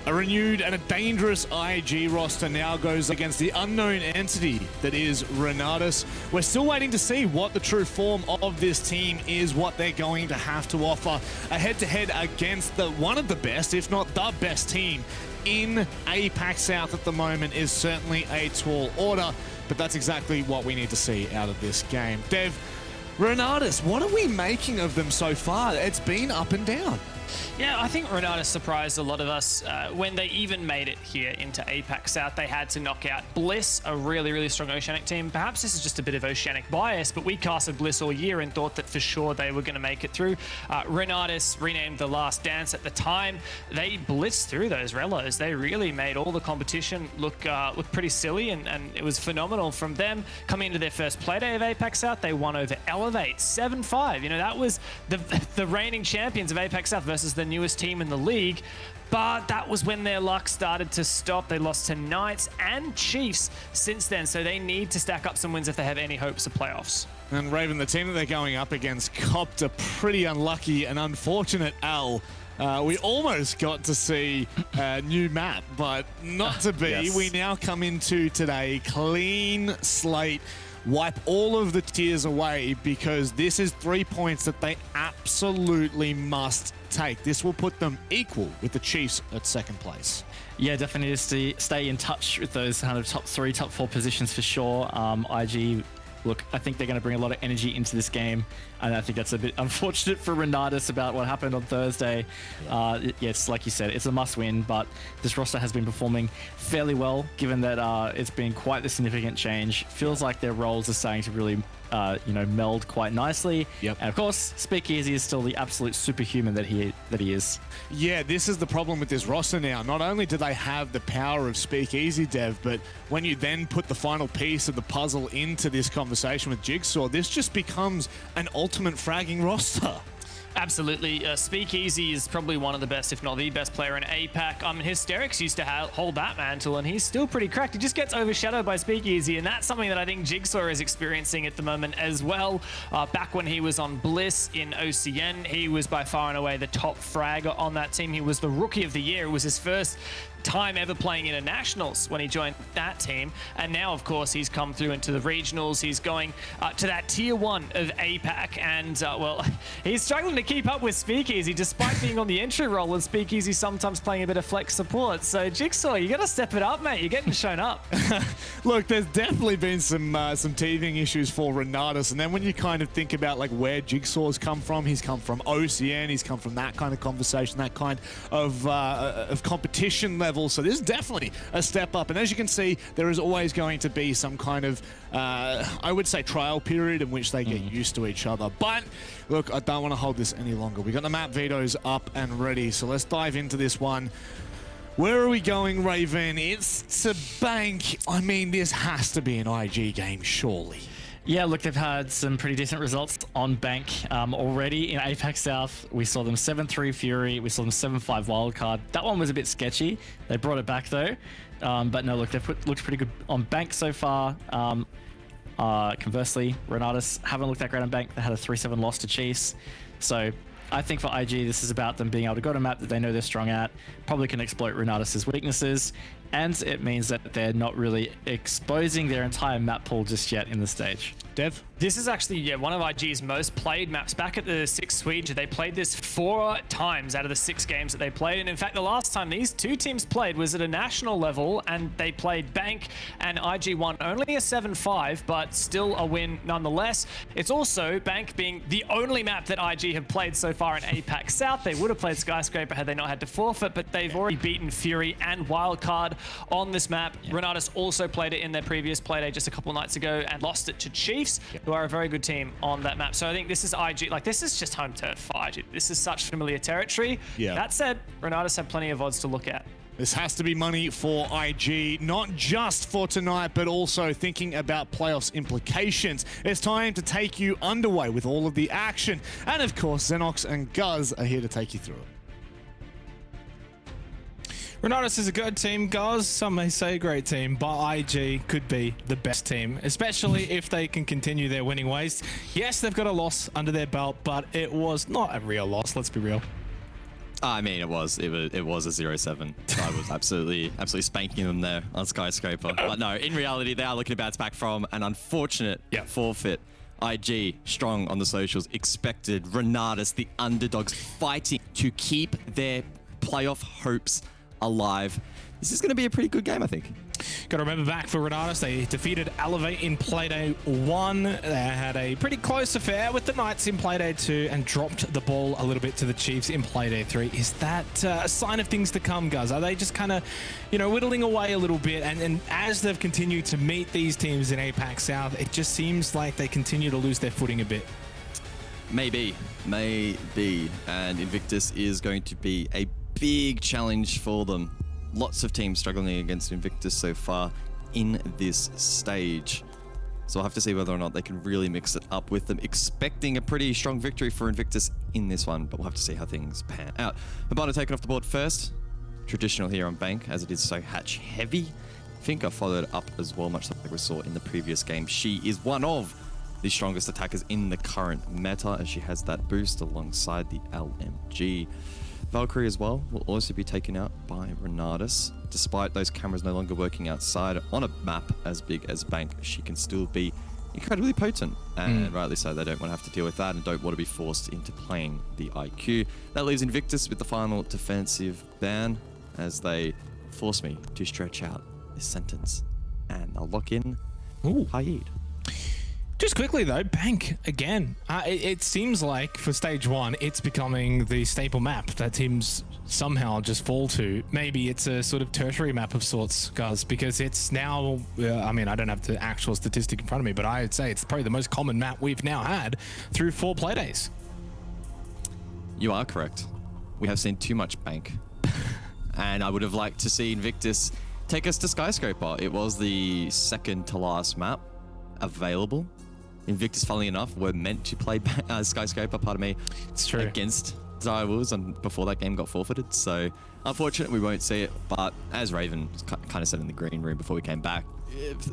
A renewed and a dangerous IG roster now goes against the unknown entity that is RENATUS. We're still waiting to see what the true form of this team is, what they're going to have to offer. A head-to-head against one of the best, if not the best team in APAC South at the moment is certainly a tall order, but that's exactly what we need to see out of this game. Dev, RENATUS, what are we making of them so far? It's been up and down. Yeah, I think RENATUS surprised a lot of us when they even made it here into APAC South. They had to knock out Bliss, a really, really strong Oceanic team. Perhaps this is just a bit of Oceanic bias, but we casted Bliss all year and thought that for sure they were going to make it through. RENATUS, renamed The Last Dance at the time, they blitzed through those relos. They really made all the competition look pretty silly, and it was phenomenal from them. Coming into their first Playday of APAC South, they won over Elevate 7-5. You know, that was the reigning champions of APAC South versus the newest team in the league, but that was when their luck started to stop. They lost to Knights and Chiefs since then, so they need to stack up some wins if they have any hopes of playoffs. And Raven, the team that they're going up against copped a pretty unlucky and unfortunate L. We almost got to see a new map, but not to be. Yes. We now come into today clean slate. Wipe all of the tears away, because this is 3 points that they absolutely must take. This will put them equal with the Chiefs at second place. Yeah, definitely just stay in touch with those kind of top 3, top 4 positions for sure. IG, look, I think they're going to bring a lot of energy into this game, and I think that's a bit unfortunate for RENATUS about what happened on Thursday. Yes, like you said, it's a must-win, but this roster has been performing fairly well, given that it's been quite the significant change. Feels like their roles are starting to really meld quite nicely. Yep. And of course, Speakeasy is still the absolute superhuman that he is. Yeah, this is the problem with this roster now. Not only do they have the power of Speakeasy, Dev, but when you then put the final piece of the puzzle into this conversation with Jigsaw, this just becomes an ultimate fragging roster. Absolutely. Speakeasy is probably one of the best, if not the best player in APAC. Hysterics used to hold that mantle, and he's still pretty cracked. He just gets overshadowed by Speakeasy, and that's something that I think Jigsaw is experiencing at the moment as well. Back when he was on Bliss in OCN, he was by far and away the top fragger on that team. He was the Rookie of the Year. It was his first time ever playing internationals when he joined that team, and now of course he's come through into the regionals. He's going to that tier 1 of APAC, and well, he's struggling to keep up with Speakeasy despite being on the entry role, and Speakeasy sometimes playing a bit of flex support. So Jigsaw, you gotta step it up, mate. You're getting shown up. Look, there's definitely been some teething issues for RENATUS, and then when you kind of think about like where Jigsaw's come from, he's come from OCN, he's come from that kind of conversation, that kind of competition level. So this is definitely a step up. And as you can see, there is always going to be some kind of, I would say, trial period in which they get used to each other. But look, I don't want to hold this any longer. We got the map vetoes up and ready. So let's dive into this one. Where are we going, Raven? It's to Bank. I mean, this has to be an IG game, surely. Yeah, look, they've had some pretty decent results on Bank already in APAC South. We saw them 7-3 Fury. We saw them 7-5 Wildcard. That one was a bit sketchy. They brought it back, though. But no, look, they've looked pretty good on Bank so far. Conversely, RENATUS haven't looked that great on Bank. They had a 3-7 loss to Chiefs. So I think for IG, this is about them being able to go to a map that they know they're strong at, probably can exploit RENATUS's weaknesses, and it means that they're not really exposing their entire map pool just yet in the stage. Dev? This is actually one of IG's most played maps. Back at the 6th Swede, they played this 4 times out of the 6 games that they played. And in fact, the last time these 2 teams played was at a national level, and they played Bank, and IG won only a 7-5, but still a win nonetheless. It's also Bank being the only map that IG have played so far in APAC South. They would have played Skyscraper had they not had to forfeit, but they've already beaten Fury and Wildcard on this map. RENATUS also played it in their previous Playday just a couple nights ago and lost it to Chiefs, who are a very good team on that map. So I think this is IG, like this is just home turf for IG. This is such familiar territory. Yeah. That said, RENATUS have plenty of odds to look at. This has to be money for IG, not just for tonight, but also thinking about playoffs implications. It's time to take you underway with all of the action. And of course, Xenox and Guz are here to take you through it. RENATUS is a good team, Guz. Some may say a great team, but IG could be the best team, especially if they can continue their winning ways. Yes, they've got a loss under their belt, but it was not a real loss, let's be real. I mean, it was a 0-7. So I was absolutely spanking them there on Skyscraper. But no, in reality, they are looking to bounce back from an unfortunate forfeit. IG, strong on the socials, expected. RENATUS, the underdogs, fighting to keep their playoff hopes alive. This is going to be a pretty good game, I think. Got to remember back for RENATUS, they defeated Elevate in Playday 1. They had a pretty close affair with the Knights in Playday 2 and dropped the ball a little bit to the Chiefs in Playday 3. Is that a sign of things to come, guys? Are they just kind of, whittling away a little bit? And as they've continued to meet these teams in APAC South, it just seems like they continue to lose their footing a bit. Maybe. And Invictus is going to be a big challenge for them. Lots of teams struggling against Invictus so far in this stage. So we'll have to see whether or not they can really mix it up with them. Expecting a pretty strong victory for Invictus in this one, but we'll have to see how things pan out. Hibana taken off the board first. Traditional here on Bank, as it is so hatch heavy. Finka followed up as well, much like we saw in the previous game. She is one of the strongest attackers in the current meta, as she has that boost alongside the LMG. Valkyrie as well will also be taken out by RENATUS. Despite those cameras no longer working outside on a map as big as Bank, she can still be incredibly potent. And rightly so, they don't want to have to deal with that and don't want to be forced into playing the IQ. That leaves Invictus with the final defensive ban as they force me to stretch out this sentence. And I'll lock in Haid. Just quickly though, Bank again. It seems like for stage 1, it's becoming the staple map that teams somehow just fall to. Maybe it's a sort of tertiary map of sorts, guys, because it's now, I mean, I don't have the actual statistic in front of me, but I'd say it's probably the most common map we've now had through 4 Playdays. You are correct. We have seen too much Bank. And I would have liked to see Invictus take us to Skyscraper. It was the second to last map available. Invictus, funnily enough, were meant to play Skyscraper, It's true. against Zaya Wolves before that game got forfeited. So, unfortunately, we won't see it. But as Raven kind of said in the green room before we came back,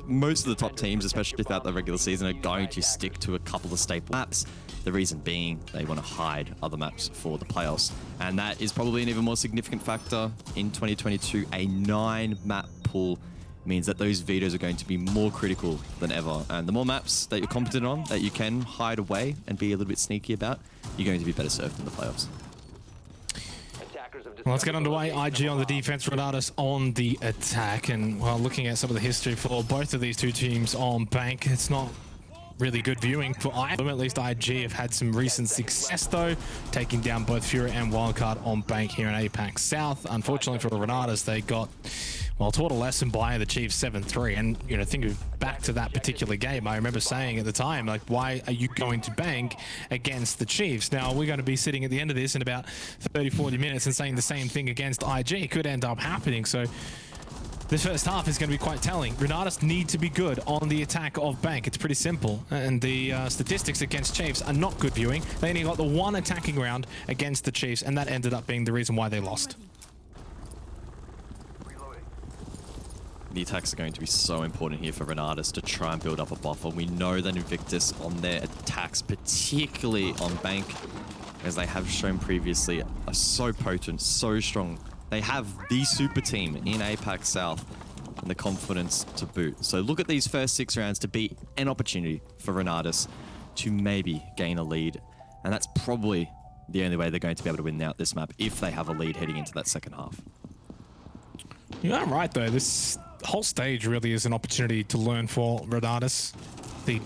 most of the top teams, especially throughout the regular season, are going to stick to a couple of staple maps. The reason being they want to hide other maps for the playoffs. And that is probably an even more significant factor in 2022. A 9-map pool means that those vetoes are going to be more critical than ever. And the more maps that you're competent on, that you can hide away and be a little bit sneaky about, you're going to be better served in the playoffs. Well, let's get underway. IG on the defense, RENATUS on the attack. And while looking at some of the history for both of these two teams on Bank, it's not really good viewing for either of them. At least IG have had some recent success though, taking down both Fury and Wildcard on Bank here in APAC South. Unfortunately for the RENATUS, they got, well, taught a lesson by the Chiefs 7-3. And, think back to that particular game. I remember saying at the time, like, why are you going to Bank against the Chiefs? Now, we're going to be sitting at the end of this in about 30-40 minutes and saying the same thing against IG. It could end up happening. So this first half is going to be quite telling. RENATUS need to be good on the attack of Bank. It's pretty simple. And the statistics against Chiefs are not good viewing. They only got the 1 attacking round against the Chiefs, and that ended up being the reason why they lost. The attacks are going to be so important here for RENATUS to try and build up a buffer. We know that Invictus on their attacks, particularly on Bank, as they have shown previously, are so potent, so strong. They have the super team in APAC South and the confidence to boot. So look at these first 6 rounds to be an opportunity for RENATUS to maybe gain a lead. And that's probably the only way they're going to be able to win out this map if they have a lead heading into that second half. You're right, though. This whole stage really is an opportunity to learn for RENATUS. The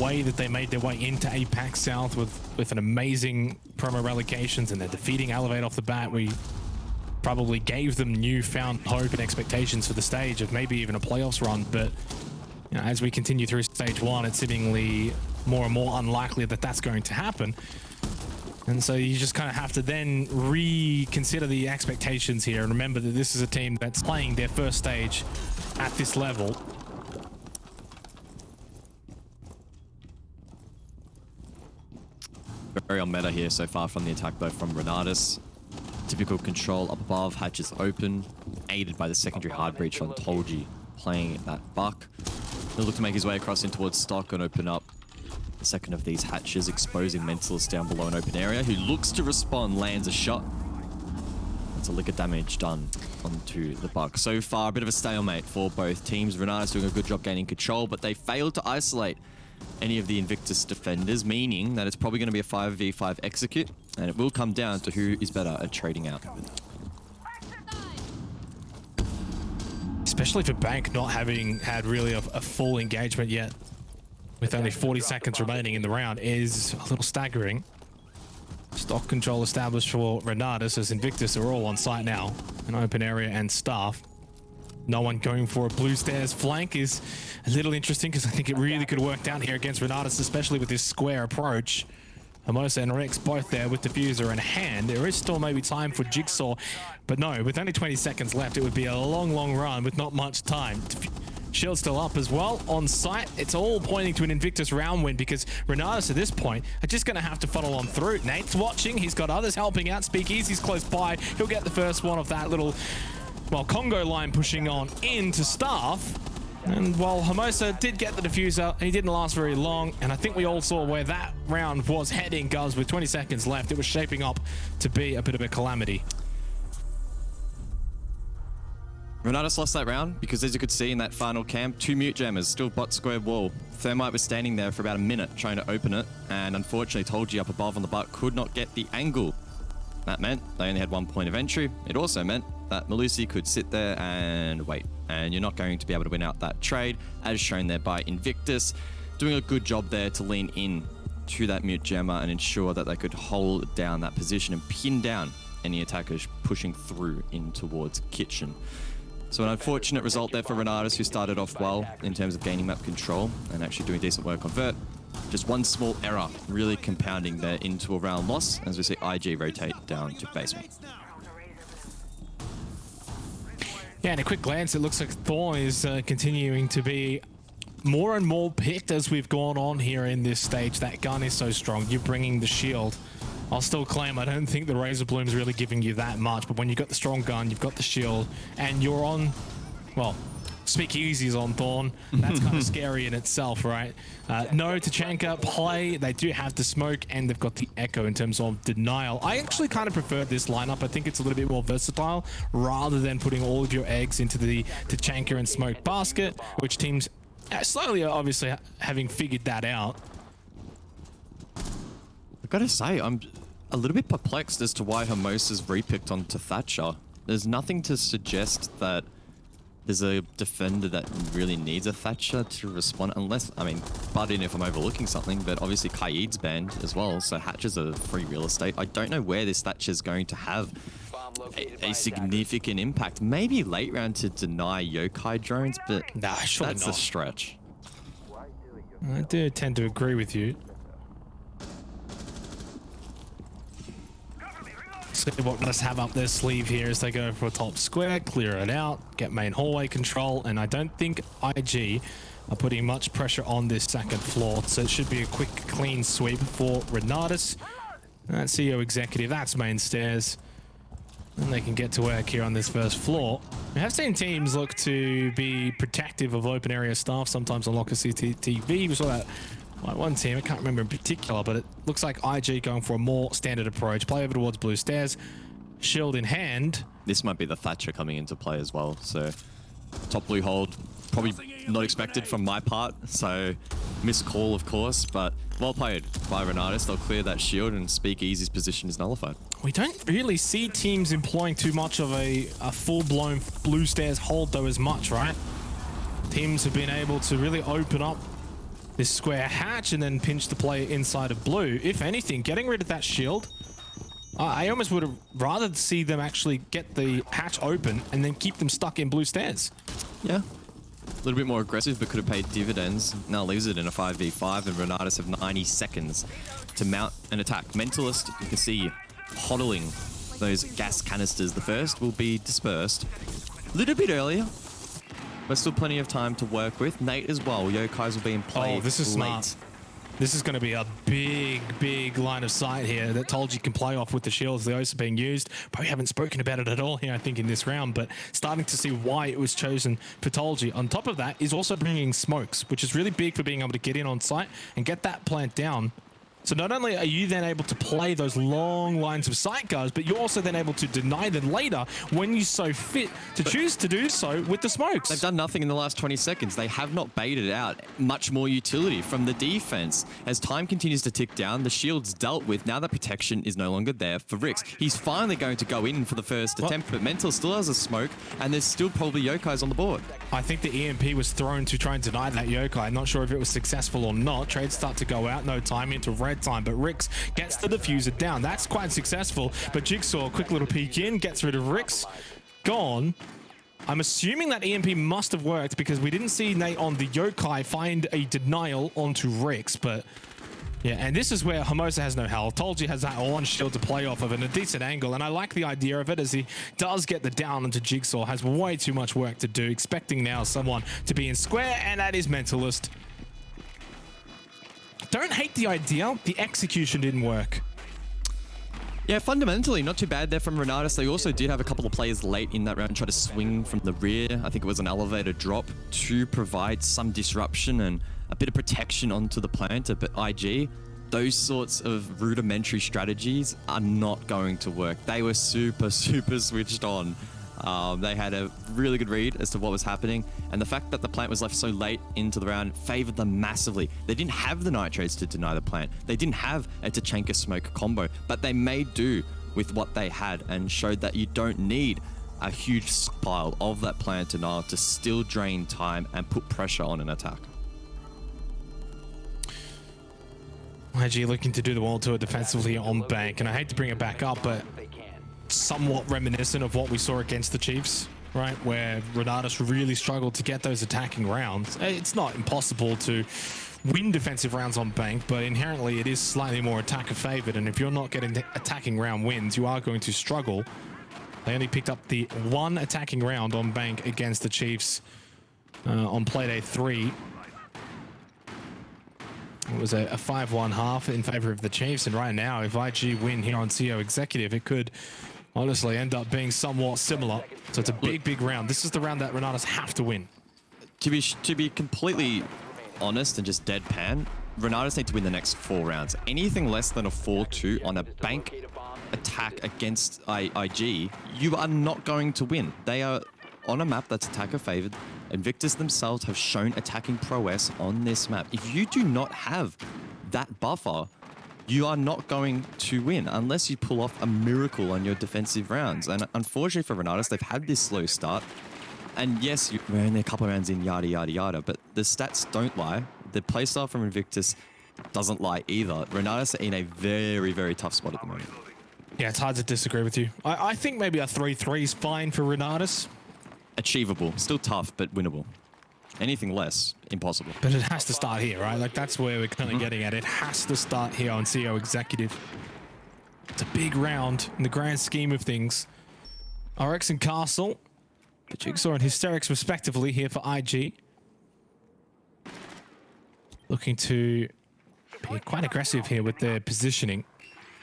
way that they made their way into APAC South with an amazing promo relegation, and they're defeating Elevate off the bat. We probably gave them newfound hope and expectations for the stage of maybe even a playoffs run. But as we continue through stage 1, it's seemingly more and more unlikely that that's going to happen. And so you just kind of have to then reconsider the expectations here and remember that this is a team that's playing their first stage at this level. Very on meta here so far from the attack though from RENATUS. Typical control up above, hatches open, aided by the secondary hard breach on Tolji playing that buck. He'll look to make his way across in towards stock and open up the second of these hatches, exposing Mentalist down below an open area, who looks to respond, lands a shot. That's a lick of damage done onto the Buck. So far, a bit of a stalemate for both teams. RENATUS doing a good job gaining control, but they failed to isolate any of the Invictus defenders, meaning that it's probably going to be a 5v5 execute, and it will come down to who is better at trading out. Especially for Bank not having had really a full engagement yet, with only 40 seconds remaining in the round, is a little staggering. Stock control established for RENATUS as Invictus are all on site now. An open area and staff. No one going for a blue stairs flank is a little interesting because I think it really could work down here against RENATUS, especially with this square approach. Hermosa and Rex both there with diffuser in hand. There is still maybe time for Jigsaw, but no, with only 20 seconds left, it would be a long run with not much time. Shield still up as well on site. It's all pointing to an Invictus round win because RENATUS at this point are just going to have to funnel on through. Nate's watching. He's got others helping out. Speakeasy's close by. He'll get the first one of that little, well, Congo line pushing on into staff. And while Hermosa did get the diffuser, he didn't last very long. And I think we all saw where that round was heading, guys. With 20 seconds left, it was shaping up to be a bit of a calamity. RENATUS lost that round because, as you could see in that final camp, 2 mute jammers, still bot square wall. Thermite was standing there for about a minute trying to open it, and unfortunately Tolji up above on the butt could not get the angle. That meant they only had 1 point of entry. It also meant that Malusi could sit there and wait, and you're not going to be able to win out that trade, as shown there by Invictus, doing a good job there to lean in to that mute jammer and ensure that they could hold down that position and pin down any attackers pushing through in towards Kitchen. So an unfortunate result there for RENATUS, who started off well in terms of gaining map control and actually doing decent work on Vert. Just one small error really compounding there into a round loss as we see IG rotate down to basement. Yeah, and a quick glance, it looks like Thorn is continuing to be more and more picked as we've gone on here in this stage. That gun is so strong. You're bringing the shield. I'll still claim I don't think the Razor Bloom's really giving you that much, but when you've got the strong gun, you've got the shield, and you're on, well, Speakeasy's on Thorn. That's kind of scary in itself, right? No Tachanka play. They do have the smoke, and they've got the echo in terms of denial. I actually kind of prefer this lineup. I think it's a little bit more versatile rather than putting all of your eggs into the Tachanka and smoke basket, which teams slowly are obviously having figured that out. I've got to say, I'm a little bit perplexed as to why Hermosa's repicked onto Thatcher. There's nothing to suggest that there's a defender that really needs a Thatcher to respond, unless, I mean, pardon if I'm overlooking something, but obviously Kaid's banned as well, so Hatcher's a free real estate. I don't know where this Thatcher's going to have a significant impact. Maybe late round to deny Yokai drones, but nah, surely that's not. a stretch. I do tend to agree with you. See what let's have up their sleeve here as they go for a top square, clear it out, get main hallway control, and I don't think IG are putting much pressure on this second floor, so it should be a quick, clean sweep for RENATUS. That's CEO executive, that's main stairs, and they can get to work here on this first floor. We have seen teams look to be protective of open area staff, sometimes on Locker CCTV. We saw that like one team, I can't remember in particular, but it looks like IG going for a more standard approach. Play over towards blue stairs, shield in hand. This might be the Thatcher coming into play as well, so top blue hold, probably not expected from my part, so missed call of course, but well played by RENATUS. They'll clear that shield and Speakeasy's position is nullified. We don't really see teams employing too much of a full-blown blue stairs hold though as much, right? Teams have been able to really open up this square hatch and then pinch the player inside of blue. If anything, getting rid of that shield, I almost would have rather see them actually get the hatch open and then keep them stuck in blue stairs. Yeah, a little bit more aggressive, but could have paid dividends. Now leaves it in a 5v5, and RENATUS have 90 seconds to mount an attack. Mentalist, you can see hodling those gas canisters. The first will be dispersed a little bit earlier, but still plenty of time to work with. Nate as well. Yokais will be in play. Oh, this is smart. This is going to be a big line of sight here that Tolji can play off with the shields. The O's are being used. Probably haven't spoken about it at all here, I think, in this round, but starting to see why it was chosen for Tolji. On top of that is also bringing smokes, which is really big for being able to get in on site and get that plant down. So not only are you then able to play those long lines of sight guards, but you're also then able to deny them later when you so fit to choose to do so with the smokes. They've done nothing in the last 20 seconds. They have not baited out much more utility from the defense. As time continues to tick down, the shield's dealt with. Now the protection is no longer there for Rix. He's finally going to go in for the first attempt, but Mental still has a smoke, and there's still probably Yokais on the board. I think the EMP was thrown to try and deny that Yokai. Not sure if it was successful or not. Trades start to go out, no time into red time, but Rix gets the diffuser down. That's quite successful, but Jigsaw, quick little peek in, gets rid of Rix. Gone. I'm assuming that EMP must have worked because we didn't see Nate on the Yokai find a denial onto Rix, but yeah, and this is where Hermosa has no health. Told you has that one shield to play off of and a decent angle, and I like the idea of it as he does get the down into Jigsaw, has way too much work to do, expecting now someone to be in square, and that is Mentalist. Don't hate the idea, the execution didn't work. Yeah, fundamentally, not too bad there from RENATUS. They also did have a couple of players late in that round try to swing from the rear. I think it was an elevator drop to provide some disruption and a bit of protection onto the planter. But IG, those sorts of rudimentary strategies are not going to work. They were super switched on. They had a really good read as to what was happening, and the fact that the plant was left so late into the round favored them massively. They didn't have the nitrates to deny the plant. They didn't have a Tachanka smoke combo, but they made do with what they had and showed that you don't need a huge pile of that plant denial to still drain time and put pressure on an attack. IG looking to do the wall tour defensively on bank, and I hate to bring it back up, but somewhat reminiscent of what we saw against the Chiefs, right? Where RENATUS really struggled to get those attacking rounds. It's not impossible to win defensive rounds on bank, but inherently it is slightly more attacker favored, and if you're not getting the attacking round wins, you are going to struggle. They only picked up the one attacking round on bank against the Chiefs on Playday 3. It was a 5-1 half in favor of the Chiefs, and right now, if IG win here on CO Executive, it could honestly end up being somewhat similar. So it's a big round. This is the round that RENATUS have to win. To be completely honest and just deadpan, RENATUS need to win the next 4 rounds. Anything less than a 4-2 on a bank attack against IG, you are not going to win. They are on a map that's attacker favored. INVICTUS themselves have shown attacking prowess on this map. If you do not have that buffer, you are not going to win unless you pull off a miracle on your defensive rounds. And unfortunately for RENATUS, they've had this slow start. And yes, we're only a couple of rounds in, yada, yada, yada, but the stats don't lie. The playstyle from INVICTUS doesn't lie either. RENATUS are in a very tough spot at the moment. Yeah, it's hard to disagree with you. I think maybe a 3-3 is fine for RENATUS. Achievable, still tough, but winnable. Anything less, impossible. But it has to start here, right? Like, that's where we're kind of getting at. It has to start here on CO Executive. It's a big round in the grand scheme of things. RX and Castle, the Jigsaw and Hysterics respectively here for IG. Looking to be quite aggressive here with their positioning.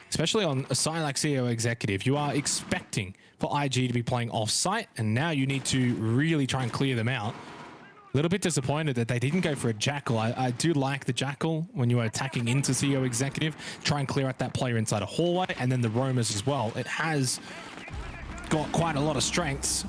Especially on a side like CO Executive, you are expecting for IG to be playing off-site, and now you need to really try and clear them out. A little bit disappointed that they didn't go for a Jackal. I do like the Jackal when you are attacking into CO Executive. Try and clear out that player inside a hallway, and then the roamers as well. It has got quite a lot of strengths.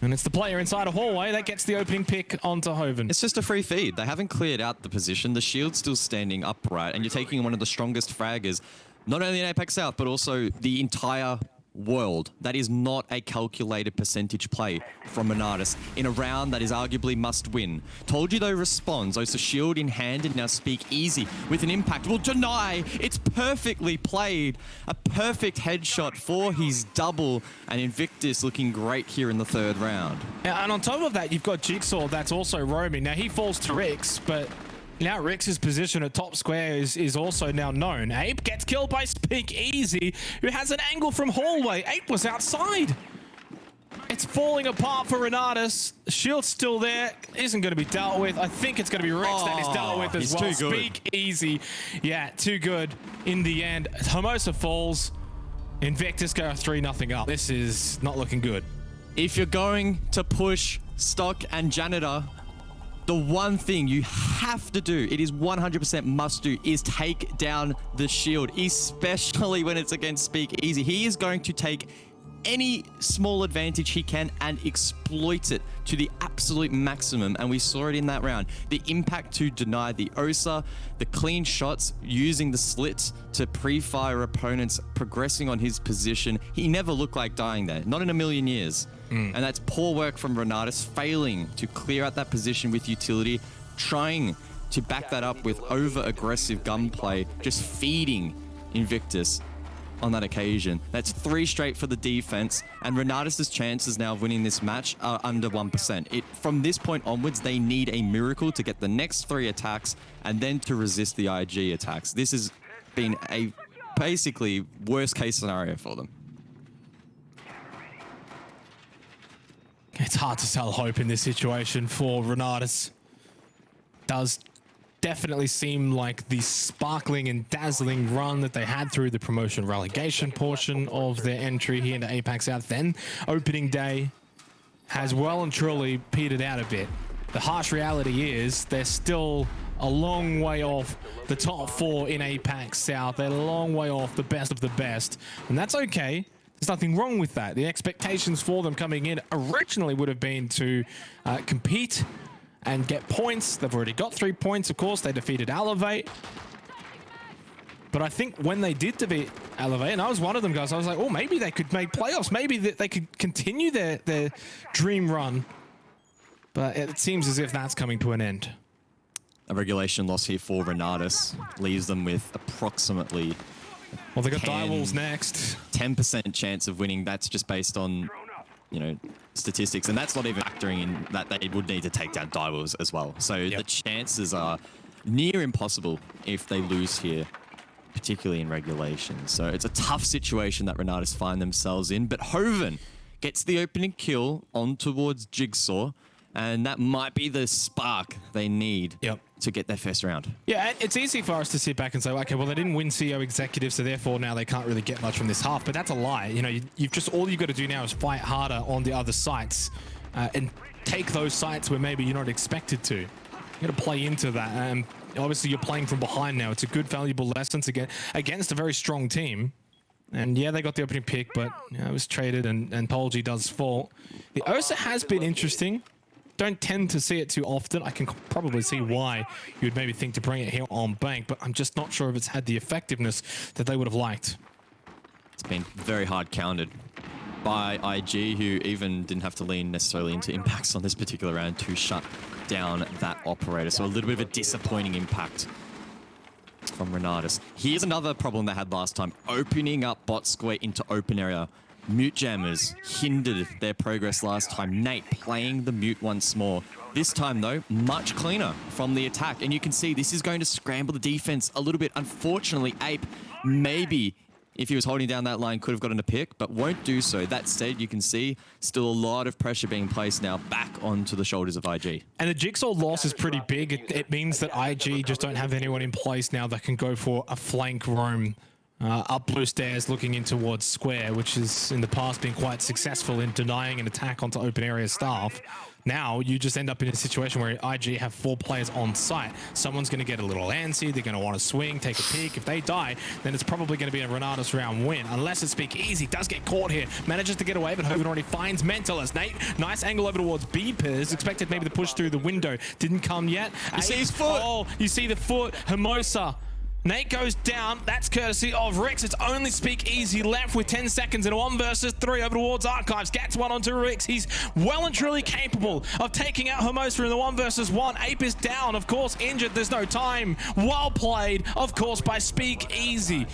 And it's the player inside a hallway that gets the opening pick onto Hoven. It's just a free feed. They haven't cleared out the position. The shield's still standing upright, and you're taking one of the strongest fraggers, not only in APAC South, but also the entire world. That is not a calculated percentage play from RENATUS in a round that is arguably must win. Told you though responds, Osa shield in hand and now speak easy with an impact. Will deny. It's perfectly played. A perfect headshot for his double, and INVICTUS looking great here in the 3rd round. Yeah, and on top of that, you've got Jigsaw that's also roaming. Now he falls to Rix, but now Rix's position at top square is also now known. Ape gets killed by Speak Easy, who has an angle from hallway. Ape was outside. It's falling apart for RENATUS. Shield's still there. Isn't going to be dealt with. I think it's going to be Rix that is dealt with as well. Speak Easy. Yeah, too good in the end. Hermosa falls. INVICTUS go 3-0 up. This is not looking good. If you're going to push Stock and Janitor, The one thing you have to do, it is 100% must do, is take down the shield, especially when it's against Speak Easy. He is going to take any small advantage he can and exploit it to the absolute maximum, and we saw it in that round. The impact to deny the OSA, the clean shots, using the slits to pre-fire opponents, progressing on his position. He never looked like dying there, not in a million years. And that's poor work from RENATUS, failing to clear out that position with utility, trying to back that up with over-aggressive gunplay, just feeding INVICTUS on that occasion. That's 3 straight for the defense, and RENATUS' chances now of winning this match are under 1%. From this point onwards, they need a miracle to get the next 3 attacks and then to resist the IG attacks. This has been a basically worst case scenario for them. It's hard to sell hope in this situation for RENATUS. Does definitely seem like the sparkling and dazzling run that they had through the promotion relegation portion of their entry here into APAC South, then opening day, has well and truly petered out a bit. The harsh reality is they're still a long way off the top 4 in APAC South. They're a long way off the best of the best, and that's okay. There's nothing wrong with that. The expectations for them coming in originally would have been to compete and get points. They've already got 3 points, of course. They defeated Elevate. But I think when they did defeat Elevate, and I was one of them guys, I was like, oh, maybe they could make playoffs. Maybe they could continue their dream run. But it seems as if that's coming to an end. A regulation loss here for RENATUS leaves them with approximately... Well, they got Direwolves next. 10% chance of winning. That's just based on, you know, statistics, and that's not even factoring in that they would need to take down Direwolves as well. So the chances are near impossible if they lose here, particularly in regulation. So it's a tough situation that RENATUS find themselves in, but Hoven gets the opening kill on towards Jigsaw, and that might be the spark they need to get their first round. Yeah, it's easy for us to sit back and say, okay, well, they didn't win CEO executive, so therefore now they can't really get much from this half. But that's a lie. You know, you've just, all you've got to do now is fight harder on the other sites and take those sites where maybe you're not expected to. You got to play into that. Obviously, you're playing from behind now. It's a good, valuable lesson to get against a very strong team. And yeah, they got the opening pick, but you know, it was traded, and Polgy does fall. The OSA has been interesting. Don't tend to see it too often. I can probably see why you would maybe think to bring it here on Bank, but I'm just not sure if it's had the effectiveness that they would have liked. It's been very hard countered by IG, who even didn't have to lean necessarily into impacts on this particular round to shut down that operator. So a little bit of a disappointing impact from RENATUS. Here's another problem they had last time, opening up bot square into open area. Mute jammers hindered their progress last time. Nate playing the mute once more. This time, though, much cleaner from the attack. And you can see this is going to scramble the defense a little bit. Unfortunately, Ape, maybe if he was holding down that line, could have gotten a pick, but won't do so. That said, you can see still a lot of pressure being placed now back onto the shoulders of IG. And the Jigsaw loss is pretty big. It means that IG just don't have anyone in place now that can go for a flank roam up blue stairs looking in towards square, which has in the past been quite successful in denying an attack onto open area staff. Now you just end up in a situation where IG have 4 players on site. Someone's going to get a little antsy. They're going to want to swing, take a peek. If they die, then it's probably going to be a RENATUS round win, unless it's Speak Easy. Does get caught here, manages to get away, but Hogan already finds Mentalist. Nate, nice angle over towards Beepers. Expected maybe the push through the window. Didn't come yet. You see his foot. Oh, you see the foot. Hermosa. Nate goes down. That's courtesy of Rix. It's only Speak Easy left with 10 seconds in a 1 versus 3 over towards Archives. Gets one onto Rix. He's well and truly capable of taking out Hermosa in the 1 versus 1. Ape is down, of course, injured. There's no time. Well played, of course, by Speak Easy.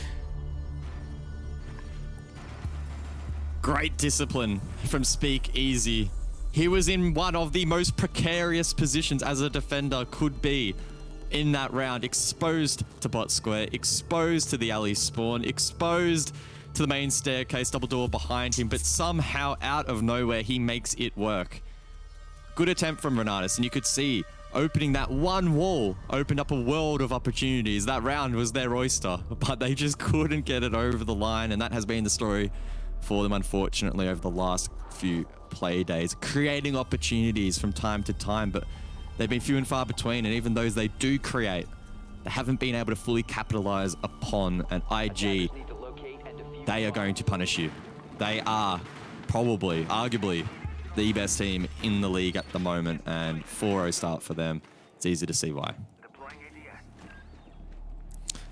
Great discipline from Speak Easy. He was in one of the most precarious positions as a defender could be in that round, exposed to bot square, exposed to the alley spawn, exposed to the main staircase, double door behind him, but somehow out of nowhere he makes it work. Good attempt from RENATUS, and you could see opening that one wall opened up a world of opportunities. That round was their oyster, but they just couldn't get it over the line, and that has been the story for them, unfortunately, over the last few play days, creating opportunities from time to time, but they've been few and far between, and even those they do create, they haven't been able to fully capitalize upon. And IG, they are going to punish you. They are probably, arguably, the best team in the league at the moment, and 4-0 start for them. It's easy to see why.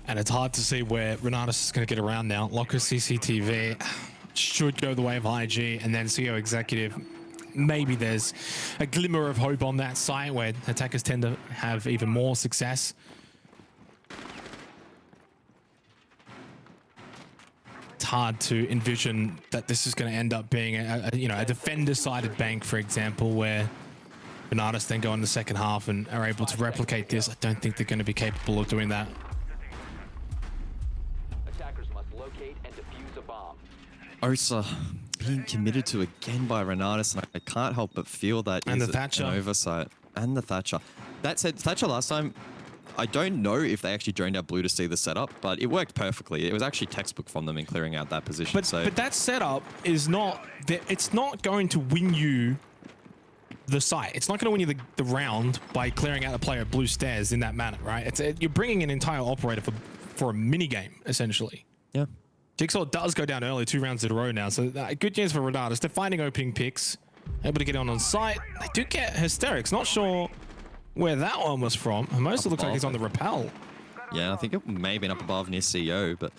And it's hard to see where RENATUS is going to get around now. Locker CCTV should go the way of IG, and then CO Executive. Maybe there's a glimmer of hope on that site where attackers tend to have even more success. It's hard to envision that this is going to end up being a defender-sided bank, for example, where RENATUS then go in the second half and are able to replicate this. I don't think they're going to be capable of doing that. Attackers must locate and defuse a bomb. Osa being committed to again by RENATUS, and I can't help but feel that And is the Thatcher. an oversight. And the Thatcher. That said, Thatcher last time, I don't know if they actually droned out blue to see the setup, but it worked perfectly. It was actually textbook from them in clearing out that position. But that setup is not, it's not going to win you the site. It's not going to win you the round by clearing out a player at blue stairs in that manner, right? You're bringing an entire operator for a mini game, essentially. Yeah. Jigsaw does go down early, 2 rounds in a row now, so good news for RENATUS. They're finding opening picks, able to get on site. They do get Hysterics. Not sure where that one was from. Most looks like he's on the rappel. Yeah, I think it may have been up above near CEO, but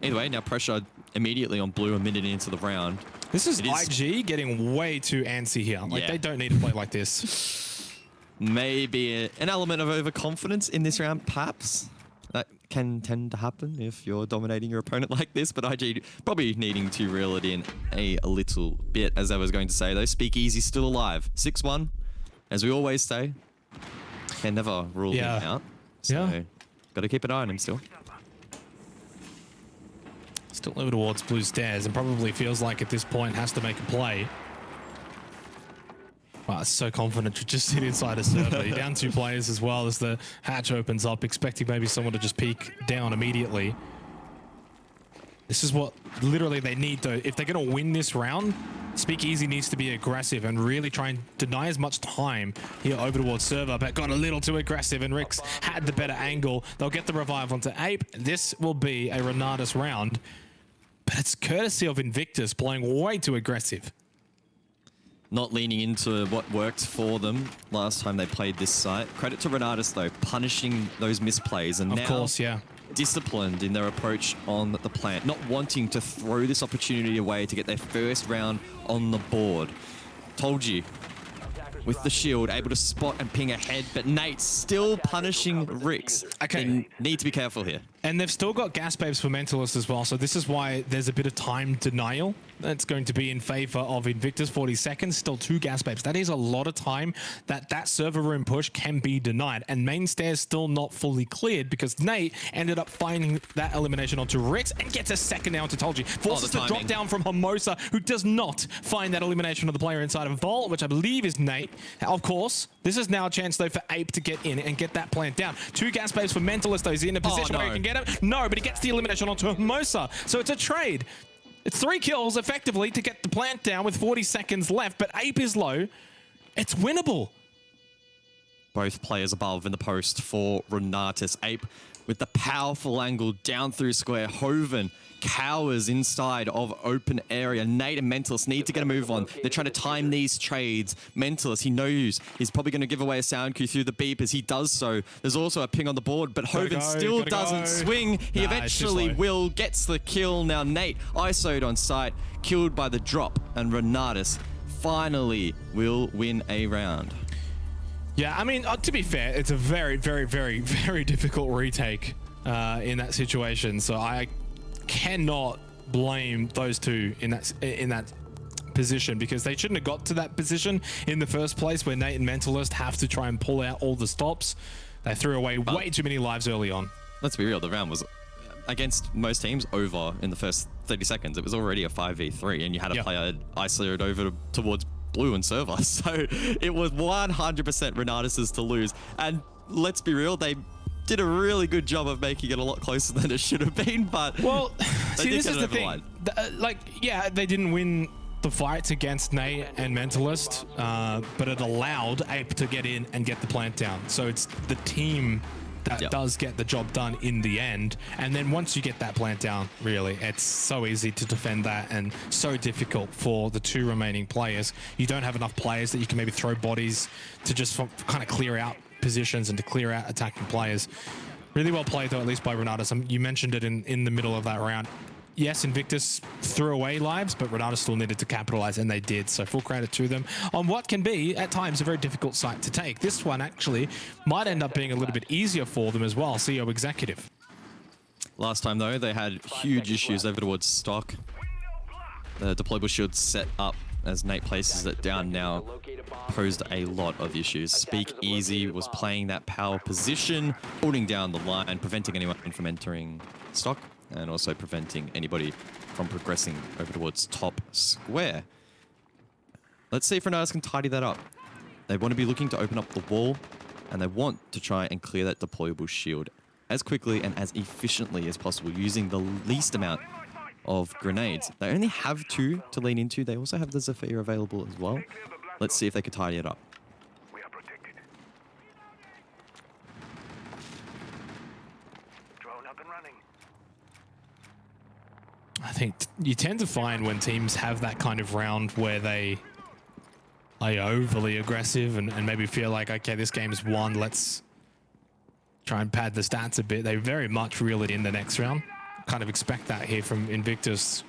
either way, now pressure immediately on blue a minute into the round. This is IG getting way too antsy here. Like, Yeah. they don't need to play like this. Maybe an element of overconfidence in this round, perhaps. That can tend to happen if you're dominating your opponent like this, but IG probably needing to reel it in a little bit, as I was going to say, though. Speakeasy still alive. 6-1, as we always say. Can never rule him out. So, got to keep an eye on him still. Still over towards blue stairs, and probably feels like at this point has to make a play. Wow, it's so confident to just sit inside a server. You're down 2 players as well as the hatch opens up, expecting maybe someone to just peek down immediately. This is what literally they need, though. If they're going to win this round, Speakeasy needs to be aggressive and really try and deny as much time here over towards server, but got a little too aggressive, and Rix had the better angle. They'll get the revive onto Ape. This will be a RENATUS round, but it's courtesy of Invictus playing way too aggressive. Not leaning into what worked for them last time they played this site. Credit to RENATUS, though, punishing those misplays, and Of now course, yeah. disciplined in their approach on the plant, not wanting to throw this opportunity away to get their first round on the board. Told you, with the shield, able to spot and ping ahead, but Nate still punishing Rix. Okay. They need to be careful here. And they've still got gas babes for Mentalist as well, so this is why there's a bit of time denial. That's going to be in favor of Invictus. 40 seconds, still 2 gas babes. That is a lot of time that server room push can be denied. And main stairs still not fully cleared because Nate ended up finding that elimination onto Rix and gets a second now onto Tolji. Forces the drop down from Hermosa, who does not find that elimination of the player inside of Vault, which I believe is Nate. Of course, this is now a chance, though, for Ape to get in and get that plant down. 2 gas babes for Mentalist, though. Is he in a position where he can get him? No, but he gets the elimination onto Hermosa. So it's a trade. It's 3 kills, effectively, to get the plant down with 40 seconds left, but Ape is low. It's winnable. Both players above in the post for RENATUS. Ape with the powerful angle down through square. Hoven cowers inside of open area. Nate and Mentalist need to get a move on. They're trying to time these trades. Mentalist, he knows he's probably going to give away a sound cue through the beep. As he does so, there's also a ping on the board, but Hoven still doesn't swing. He eventually will, gets the kill. Now Nate ISO'd on site, killed by the drop, and RENATUS finally will win a round. Yeah, I mean, to be fair, it's a very, very, very, very difficult retake in that situation. So I cannot blame those two in that position, because they shouldn't have got to that position in the first place where Nate and Mentalist have to try and pull out all the stops. They threw away way too many lives early on. Let's be real, the round was, against most teams, over in the first 30 seconds. It was already a 5v3, and you had a player isolated over towards blue and server. So it was 100% RENATUS's to lose. And let's be real, they did a really good job of making it a lot closer than it should have been, but well, see, this is the thing. Like, yeah, they didn't win the fights against Nate and Mentalist, but it allowed Ape to get in and get the plant down. So it's the team that does get the job done in the end. And then once you get that plant down, really, it's so easy to defend that and so difficult for the two remaining players. You don't have enough players that you can maybe throw bodies to just kind of clear out positions and to clear out attacking players. Really well played, though, at least by RENATUS. You mentioned it in the middle of that round. Yes, Invictus threw away lives, but RENATUS still needed to capitalize, and they did. So full credit to them on what can be, at times, a very difficult site to take. This one actually might end up being a little bit easier for them as well, CEO Executive. Last time, though, they had huge issues over towards stock. The deployable shield set up as Nate places it down now posed a lot of issues. Speak Easy was playing that power position, holding down the line, preventing anyone from entering stock, and also preventing anybody from progressing over towards top square. Let's see if RENATUS can tidy that up. They want to be looking to open up the wall, and they want to try and clear that deployable shield as quickly and as efficiently as possible, using the least amount of grenades. They only have 2 to lean into. They also have the Zephyr available as well. Let's see if they can tidy it up. We are protected. Drone up and running. I think you tend to find when teams have that kind of round where they are overly aggressive and maybe feel like, okay, this game's won, let's try and pad the stats a bit. They very much reel it in the next round. Kind of expect that here from Invictus,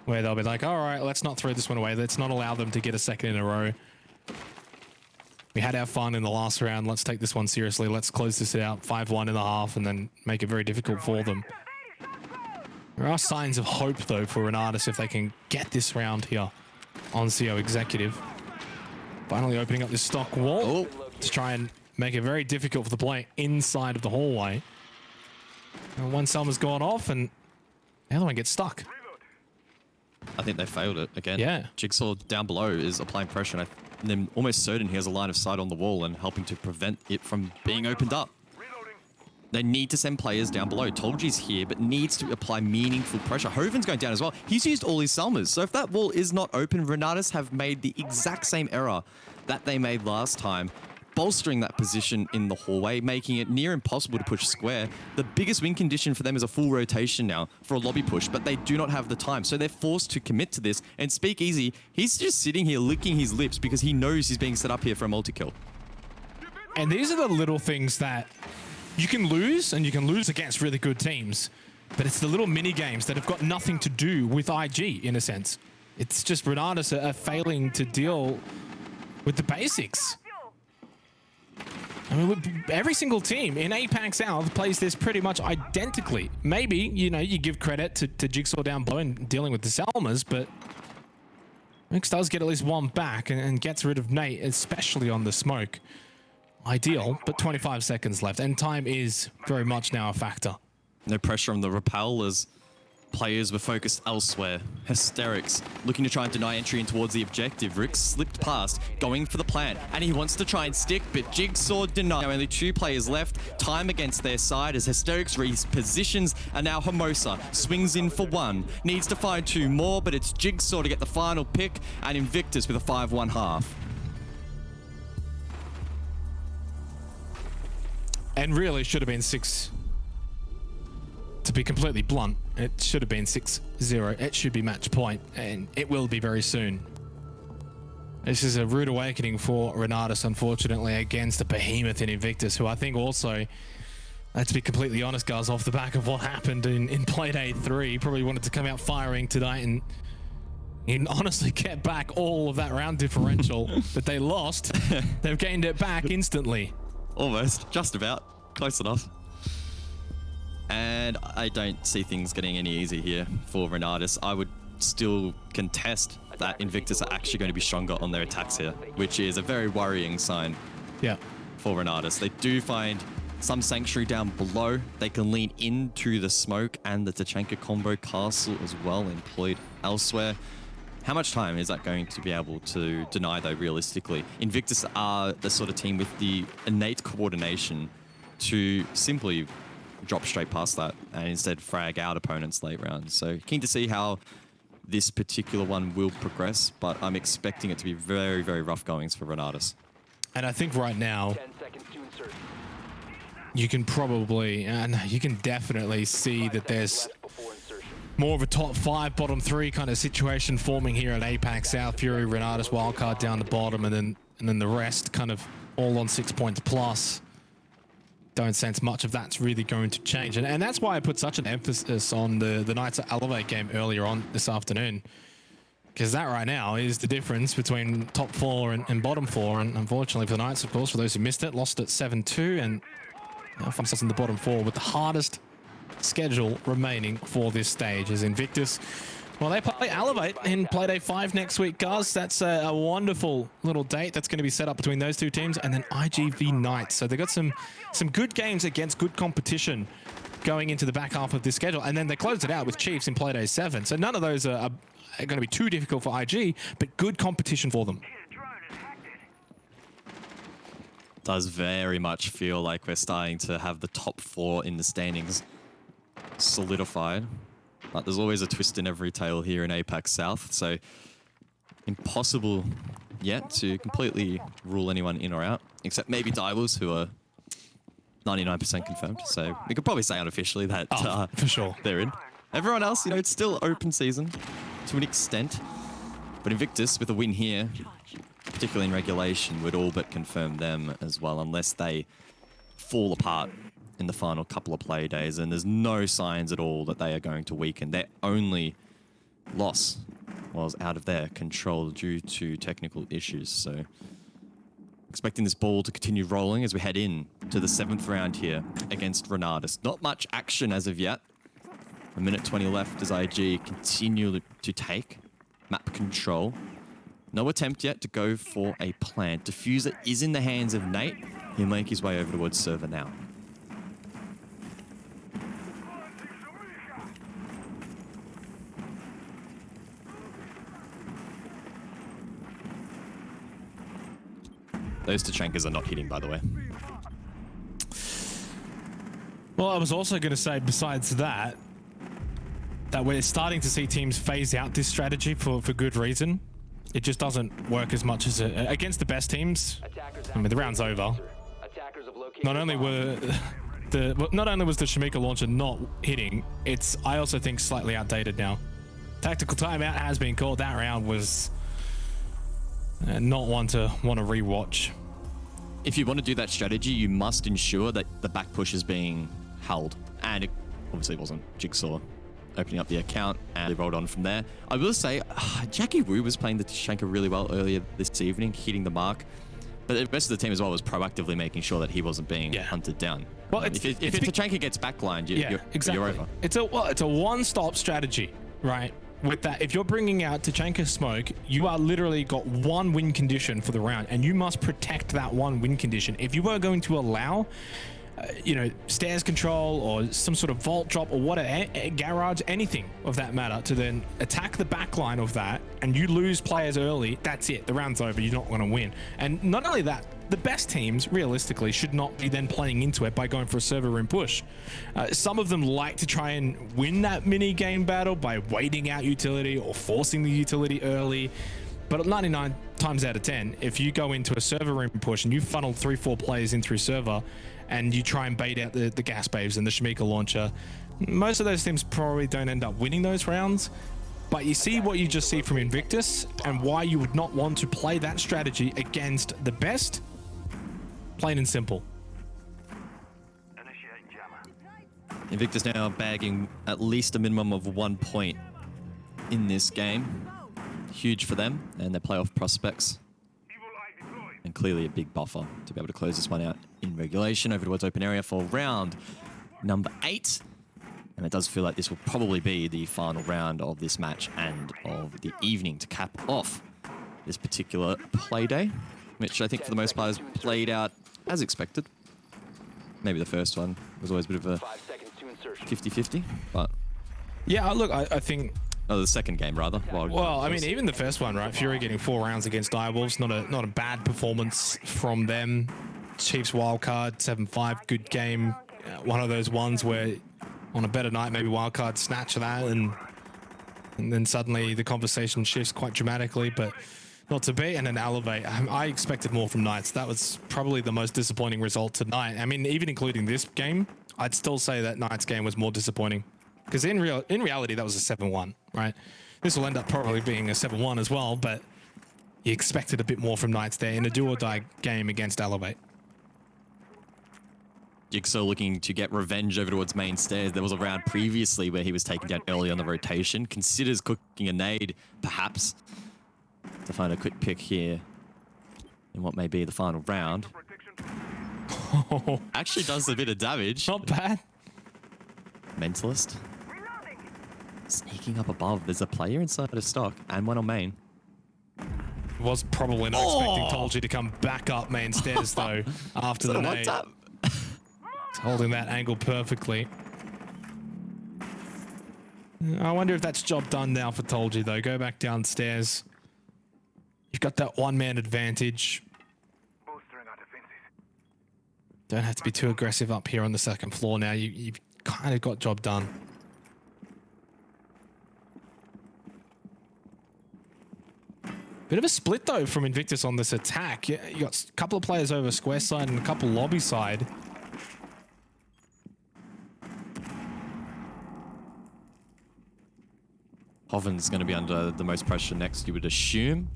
where they'll be like, all right, let's not throw this one away. Let's not allow them to get a second in a row. We had our fun in the last round. Let's take this one seriously. Let's close this out 5-1 in the half and then make it very difficult for them. There are signs of hope, though, for RENATUS if they can get this round here on CO Executive. Finally opening up this stock wall to try and make it very difficult for the player inside of the hallway. And one Selma's gone off and the other one gets stuck. I think they failed it again. Yeah. Jigsaw down below is applying pressure, and I'm almost certain he has a line of sight on the wall and helping to prevent it from being opened up. They need to send players down below. Tolji's here, but needs to apply meaningful pressure. Hoven's going down as well. He's used all his Selmas. So if that wall is not open, RENATUS have made the exact same error that they made last time, bolstering that position in the hallway, making it near impossible to push square. The biggest win condition for them is a full rotation now for a lobby push, but they do not have the time. So they're forced to commit to this. And Speak Easy, he's just sitting here licking his lips because he knows he's being set up here for a multi-kill. And these are the little things that you can lose, and you can lose against really good teams, but it's the little mini games that have got nothing to do with IG in a sense. It's just RENATUS are failing to deal with the basics. I mean, every single team in APAC South plays this pretty much identically. Maybe, you know, you give credit to Jigsaw down below and dealing with the Selmas, but Mix does get at least one back and gets rid of Nate, especially on the smoke. Ideal, but 25 seconds left, and time is very much now a factor. No pressure on the rappel as players were focused elsewhere. Hysterics looking to try and deny entry in towards the objective. Rick slipped past, going for the plant, and he wants to try and stick, but Jigsaw denied. Now only 2 players left. Time against their side as Hysterics repositions, and now Hermosa swings in for 1. Needs to find 2 more, but it's Jigsaw to get the final pick, and Invictus with a 5-1 half. And really should have been 6. To be completely blunt, it should have been 6-0. It should be match point, and it will be very soon. This is a rude awakening for RENATUS, unfortunately, against a behemoth in Invictus, who I think also, let's be completely honest, guys, off the back of what happened in Playday 3, probably wanted to come out firing tonight and honestly get back all of that round differential, but they lost. They've gained it back instantly. Almost, just about, close enough. And I don't see things getting any easier here for RENATUS. I would still contest that Invictus are actually going to be stronger on their attacks here, which is a very worrying sign for RENATUS. They do find some sanctuary down below. They can lean into the smoke and the Tachanka combo castle as well, employed elsewhere. How much time is that going to be able to deny, though, realistically? Invictus are the sort of team with the innate coordination to simply drop straight past that and instead frag out opponents late rounds. So keen to see how this particular one will progress, but I'm expecting it to be very, very rough goings for RENATUS. And I think right now, 10 seconds to insert. you can probably, and you can definitely see that there's Left before insertion. more of a top 5, bottom 3 kind of situation forming here at APAC South. Fury, RENATUS, Wildcard down the bottom, and then the rest kind of all on 6 points plus. Don't sense much of that's really going to change. And that's why I put such an emphasis on the Knights Elevate game earlier on this afternoon. Because that right now is the difference between top 4 and bottom 4. And unfortunately for the Knights, of course, for those who missed it, lost at 7-2 and now find themselves in the bottom 4 with the hardest schedule remaining for this stage as Invictus. Well, they play Elevate in Playday 5 next week, guys. That's a wonderful little date that's going to be set up between those two teams, and then IGV Knights. So they've got some good games against good competition going into the back half of this schedule, and then they close it out with Chiefs in Playday 7. So none of those are going to be too difficult for IG, but good competition for them. Does very much feel like we're starting to have the top 4 in the standings solidified. But there's always a twist in every tale here in APAC South, so impossible yet to completely rule anyone in or out, except maybe Divals, who are 99% confirmed. So we could probably say unofficially that For sure. they're in. Everyone else, it's still open season to an extent. But Invictus, with a win here, particularly in regulation, would all but confirm them as well, unless they fall apart in the final couple of play days, and there's no signs at all that they are going to weaken. Their only loss was out of their control due to technical issues. So expecting this ball to continue rolling as we head in to the 7th round here against RENATUS. Not much action as of yet. A minute 20 left as IG continue to take map control. No attempt yet to go for a plant. Diffuser is in the hands of Nate. He'll make his way over towards server now. Those Tachankers are not hitting, by the way. Well, I was also going to say, besides that we're starting to see teams phase out this strategy for good reason. It just doesn't work as much as against the best teams. I mean, the round's over. Not only was the Shamika launcher not hitting, it's, I also think, slightly outdated now. Tactical timeout has been called. That round was not one to want to rewatch. If you want to do that strategy, you must ensure that the back push is being held. And it obviously wasn't. Jigsaw opening up the account and they rolled on from there. I will say, Jackie Wu was playing the Tashanka really well earlier this evening, hitting the mark. But the rest of the team as well was proactively making sure that he wasn't being hunted down. Well, if Tashanka gets backlined, you're over. It's a one-stop strategy, right? With that, if you're bringing out Tachanka Smoke, you are literally got one win condition for the round, and you must protect that one win condition. If you are going to allow, stairs control or some sort of vault drop or whatever, garage, anything of that matter, to then attack the back line of that, and you lose players early, that's it. The round's over. You're not going to win. And not only that, the best teams, realistically, should not be then playing into it by going for a server room push. Some of them like to try and win that mini game battle by waiting out utility or forcing the utility early. But 99 times out of 10, if you go into a server room push and you funnel 3-4 players in through server and you try and bait out the gas babes and the Shamika launcher, most of those teams probably don't end up winning those rounds. But you see what you just see from Invictus and why you would not want to play that strategy against the best. Plain and simple. Invictus now bagging at least a minimum of 1 point in this game. Huge for them and their playoff prospects. And clearly a big buffer to be able to close this one out in regulation. Over towards open area for round number 8. And it does feel like this will probably be the final round of this match and of the evening to cap off this particular play day, which I think for the most part has played out as expected. Maybe the first one was always a bit of a 50-50, but... Yeah, look, I think... Oh, the second game, rather. Well, I mean, even the first one, right? Fury getting 4 rounds against Direwolves, not a bad performance from them. Chiefs wildcard, 7-5, good game. One of those ones where on a better night, maybe wildcard snatch that and And then suddenly the conversation shifts quite dramatically, but not to be. And then Elevate. I expected more from Knights. That was probably the most disappointing result tonight. I mean, even including this game, I'd still say that Knights game was more disappointing. Because in reality, that was a 7-1, right? This will end up probably being a 7-1 as well, but you expected a bit more from Knights there in a do-or-die game against Elevate. Jigsaw looking to get revenge over towards main stairs. There was a round previously where he was taken down early on the rotation. Considers cooking a nade, perhaps, to find a quick pick here in what may be the final round. Actually does a bit of damage. Not bad. Mentalist. Sneaking up above. There's a player inside of stock and one on main. Was probably not expecting Tolji to come back up main stairs, though, after the nade. Holding that angle perfectly. I wonder if that's job done now for Tolji, though. Go back downstairs. You've got that one-man advantage. Don't have to be too aggressive up here on the second floor now. You've kind of got job done. Bit of a split, though, from Invictus on this attack. You got a couple of players over square side and a couple lobby side. Hoven's going to be under the most pressure next, you would assume.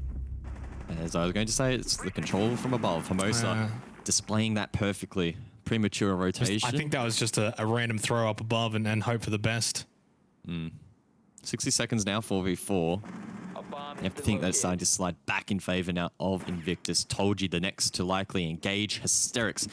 As I was going to say, it's the control from above. Hermosa displaying that perfectly. Premature rotation. I think that was just a random throw up above and hope for the best. 60 seconds now, 4v4. You have to think that's starting to slide back in favor now of Invictus. Told you the next to likely engage. Hysterics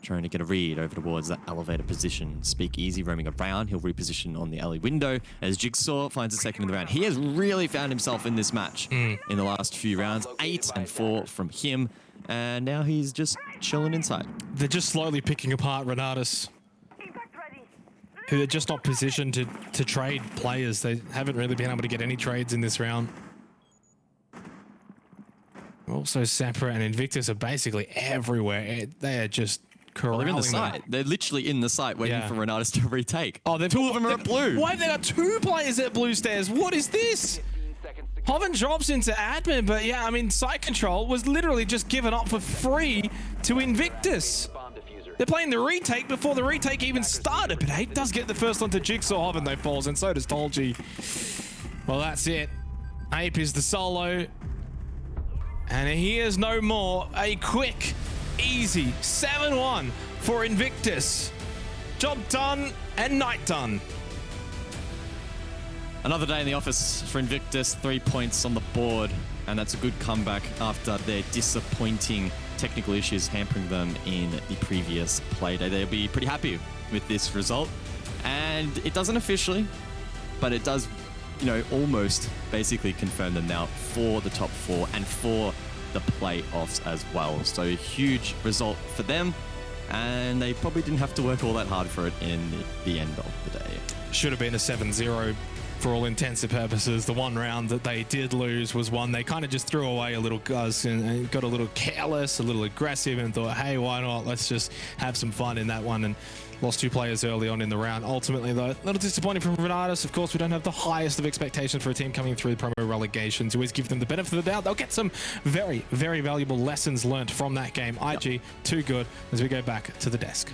trying to get a read over towards that elevator position. Speakeasy roaming around. He'll reposition on the alley window as Jigsaw finds a second in the round. He has really found himself in this match in the last few rounds. 8 and 4 from him. And now he's just chilling inside. They're just slowly picking apart RENATUS, who are just not positioned to trade players. They haven't really been able to get any trades in this round. Also, Sapra and Invictus are basically everywhere. They are just corralling they're in the them. site. They're literally in the site waiting for RENATUS to retake. Oh, two of them are at blue. Why have they got 2 players at blue stairs? What is this? Hoven drops into admin, but yeah, I mean, site control was literally just given up for free to Invictus. They're playing the retake before the retake even started, but he does get the first one to Jigsaw. Hoven, though, falls, and so does Tolji. Well, that's it. Ape is the solo. And here's no more. A quick, easy 7-1 for Invictus. Job done and night done. Another day in the office for Invictus. 3 points on the board. And that's a good comeback after their disappointing technical issues hampering them in the previous Playday. They'll be pretty happy with this result. And it doesn't officially, but it does, you know, almost basically confirm them now for the top 4 and for the playoffs as well. So a huge result for them. And they probably didn't have to work all that hard for it in the end of the day. Should have been a 7-0 for all intents and purposes. The one round that they did lose was one they kind of just threw away a little, guys, and got a little careless, a little aggressive, and thought, hey, why not? Let's just have some fun in that one. And lost 2 players early on in the round. Ultimately, though, a little disappointing from RENATUS. Of course, we don't have the highest of expectations for a team coming through the promo relegations. Always give them the benefit of the doubt. They'll get some very, very valuable lessons learnt from that game. IG, too good as we go back to the desk.